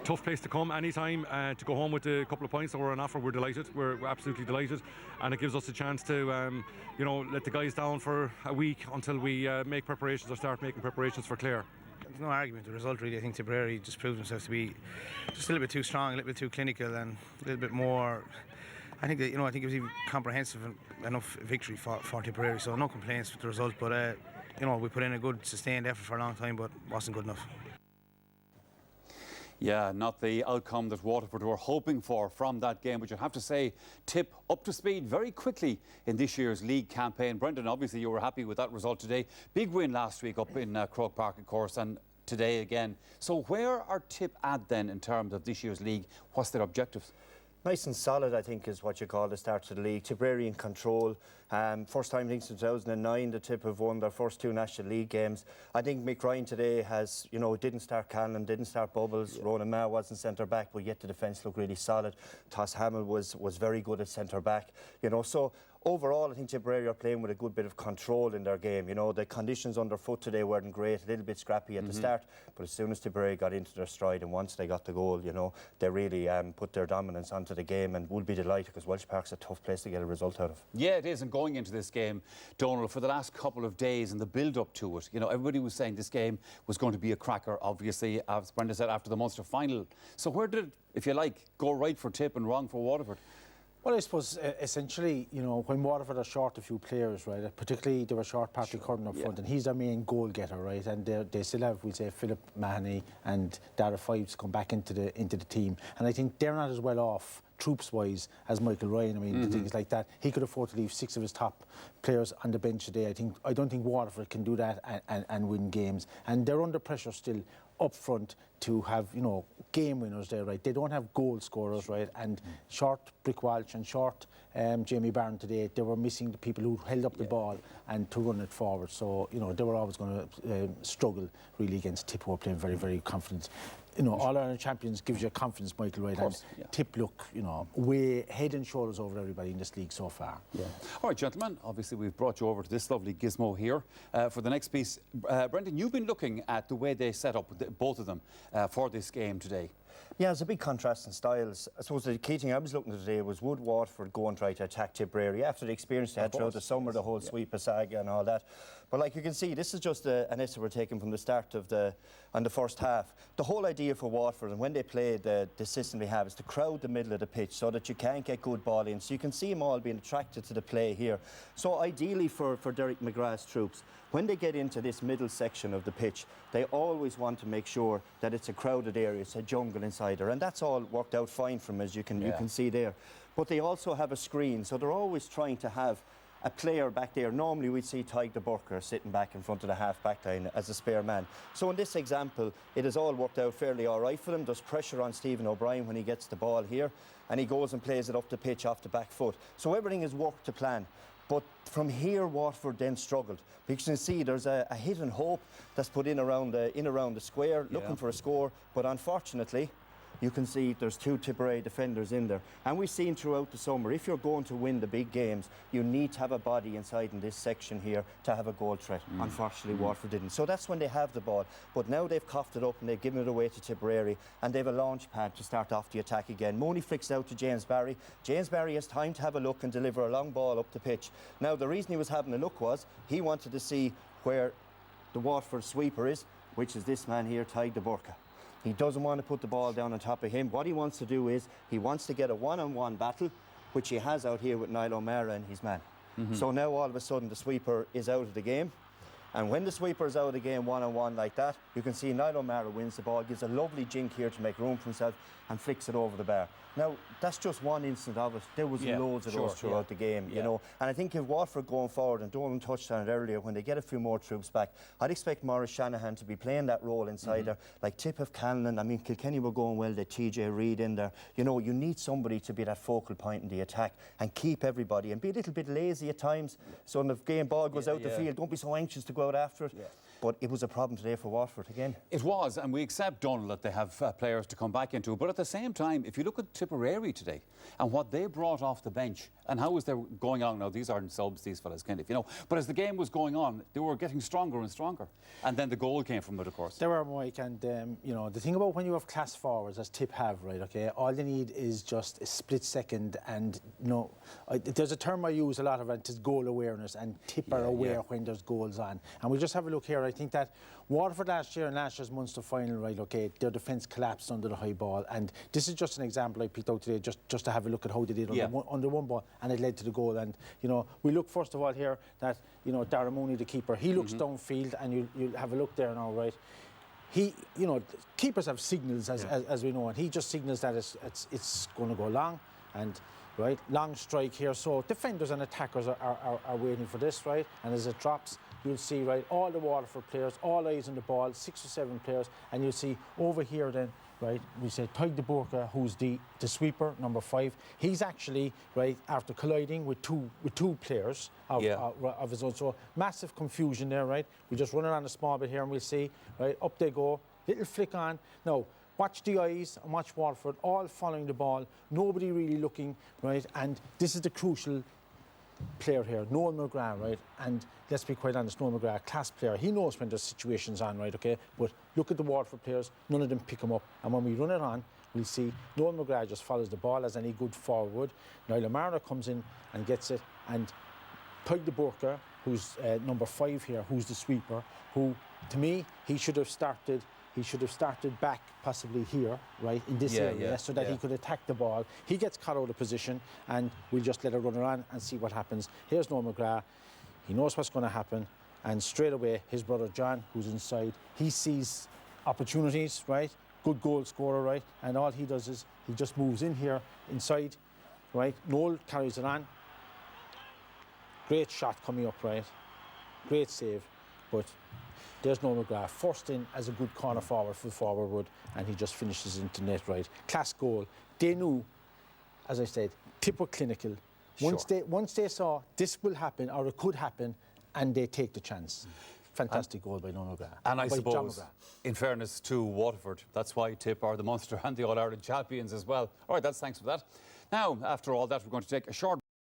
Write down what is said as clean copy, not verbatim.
tough place to come anytime, to go home with a couple of points that were on offer. We're delighted. We're absolutely delighted, and it gives us a chance to let the guys down for a week until we make preparations or start making preparations for Clare. There's no argument. The result, really, I think Tipperary just proved themselves to be just a little bit too strong, a little bit too clinical, and a little bit more. I think that, I think it was even comprehensive enough victory for Tipperary. So no complaints with the result, but we put in a good sustained effort for a long time, but wasn't good enough. Yeah, not the outcome that Waterford were hoping for from that game, but you have to say, Tip up to speed very quickly in this year's league campaign. Brendan, obviously you were happy with that result today. Big win last week up in Croke Park, of course, and today again. So where are Tip at then in terms of this year's league? What's their objectives? Nice and solid, I think, is what you call the start of the league. Tipperary in control. First time, I think, since 2009, the Tip have won their first 2 National League games. I think Mick Ryan today has, didn't start Callan, didn't start Bubbles. Yeah. Ronan Maher wasn't centre back, but yet the defence looked really solid. Toss Hamill was very good at centre back. So overall, I think Tipperary are playing with a good bit of control in their game. The conditions underfoot today weren't great, a little bit scrappy at the start, but as soon as Tipperary got into their stride and once they got the goal, they really put their dominance onto the game, and would be delighted because Welsh Park's a tough place to get a result out of. Yeah, it is, and going into this game, Donald, for the last couple of days and the build-up to it, everybody was saying this game was going to be a cracker, obviously, as Brenda said, after the Munster final. So where did it, if you like, go right for Tip and wrong for Waterford? Well, I suppose essentially, when Waterford are short a few players, right, particularly they were short Patrick Curran up front, and he's their main goal getter, right, and they still have, we'll say, Philip Mahoney and Dara Fives come back into the team, and I think they're not as well off troops-wise as Michael Ryan. I mean, the things like that, he could afford to leave 6 of his top players on the bench today. I don't think Waterford can do that and win games, and they're under pressure still up front to have, game winners there, right? They don't have goal scorers, right? And short Brick Walsh and short Jamie Barron today, they were missing the people who held up the ball and to run it forward. So, they were always going to struggle really against Tip, who are playing very, very confident. All-Ireland champions gives you confidence, Michael Wright, and Tip look, way head and shoulders over everybody in this league so far. Yeah. All right, gentlemen, obviously we've brought you over to this lovely gizmo here for the next piece. Brendan, you've been looking at the way they set up, both of them, for this game today. Yeah, there's a big contrast in styles. I suppose the key thing I was looking at today was, would Waterford go and try to attack Tipperary after the experience they had throughout the summer, the whole sweep saga and all that. But like you can see, this is just an essay we're taking from the start of the first half. The whole idea for Waterford, and when they play the system they have, is to crowd the middle of the pitch so that you can't get good ball in. So you can see them all being attracted to the play here. So ideally for Derek McGrath's troops, when they get into this middle section of the pitch, they always want to make sure that it's a crowded area, it's a jungle inside there, and that's all worked out fine from, as you can see there. But they also have a screen, so they're always trying to have a player back there. Normally we'd see Tyg de Burker sitting back in front of the half-back line as a spare man. So in this example, it has all worked out fairly all right for them. There's pressure on Stephen O'Brien when he gets the ball here, and he goes and plays it up the pitch off the back foot. So everything has worked to plan. But from here, Waterford then struggled. Because you can see there's a hidden hope that's put in around the square, looking for a score. But unfortunately, you can see there's 2 Tipperary defenders in there. And we've seen throughout the summer, if you're going to win the big games, you need to have a body inside in this section here to have a goal threat. Unfortunately, Waterford didn't. So that's when they have the ball. But now they've coughed it up and they've given it away to Tipperary, and they've a launch pad to start off the attack again. Mooney flicks out to James Barry. James Barry has time to have a look and deliver a long ball up the pitch. Now, the reason he was having a look was he wanted to see where the Waterford sweeper is, which is this man here, Tyg de Burka. He doesn't want to put the ball down on top of him. What he wants to do is he wants to get a one-on-one battle, which he has out here with Niall O'Mara and his man. So now all of a sudden the sweeper is out of the game. And when the sweeper is out of the game one-on-one like that, you can see Niall O'Mara wins the ball, gives a lovely jink here to make room for himself and flicks it over the bar. Now, that's just one instant of it. There was loads of those throughout the game, you know. And I think if Waterford going forward, and Dolan touched on it earlier, when they get a few more troops back, I'd expect Maurice Shanahan to be playing that role inside there. Like Tip of Callan, I mean, Kilkenny were going well, they TJ Reid in there. You know, you need somebody to be that focal point in the attack and keep everybody and be a little bit lazy at times. So when the game ball goes out the field, don't be so anxious to go out after it. But it was a problem today for Waterford again. It was, and we accept, Donald, that they have players to come back into. But at the same time, if you look at Tipperary today and what they brought off the bench and how was they going on, now these aren't subs, these fellas, kind of, you know. But as the game was going on, they were getting stronger and stronger. And then the goal came from it, of course. They were, Mike, and you know, the thing about when you have class forwards, as Tip have, right, okay, all they need is just a split second, and, you know, there's a term I use a lot of, and it's goal awareness, and Tip are aware when there's goals on. And we'll just have a look here. I think that Waterford last year and last year's Munster final, right, okay, their defence collapsed under the high ball, and this is just an example I picked out today, just to have a look at how they did under one ball, and it led to the goal. And, you know, we look first of all here that, you know, Darragh Mooney, the keeper, he looks downfield, and you'll have a look there now, right. He, you know, keepers have signals, as we know, and he just signals that it's going to go long, and right, long strike here. So defenders and attackers are waiting for this, right, and as it drops, you'll see, right, all the Waterford players, all eyes on the ball, 6 or 7 players, and you'll see over here then, right, we say Tyg de Burka, who's the sweeper, number 5. He's actually, right, after colliding with two players of his own. So massive confusion there, right. We just run around a small bit here and we'll see, right, up they go, little flick on. Now, watch the eyes and watch Waterford, all following the ball, nobody really looking, right, and this is the crucial player here, Noel McGrath, right, and let's be quite honest, Noel McGrath, class player, he knows when there's situations on, right, okay, but look at the Waterford players, none of them pick him up, and when we run it on, we'll see Noel McGrath just follows the ball as any good forward would. Niall O'Mara comes in and gets it, and Tyg de Burka, who's number 5 here, who's the sweeper, who, to me, he should have started back possibly here, right, in this area, so that he could attack the ball. He gets caught out of position, and we'll just let it run around and see what happens. Here's Noel McGrath. He knows what's going to happen, and straight away, his brother John, who's inside, he sees opportunities, right, good goal scorer, right, and all he does is he just moves in here, inside, right. Noel carries it on. Great shot coming up, right, great save, but there's Noel McGrath, first in as a good corner forward for forward would, and he just finishes into net, right. Class goal. They knew, as I said, Tip were clinical. Once they saw this will happen, or it could happen, and they take the chance. Fantastic goal by Noel McGrath. And I suppose, in fairness to Waterford, that's why Tip are the Munster and the All-Ireland champions as well. All right, that's thanks for that. Now, after all that, we're going to take a short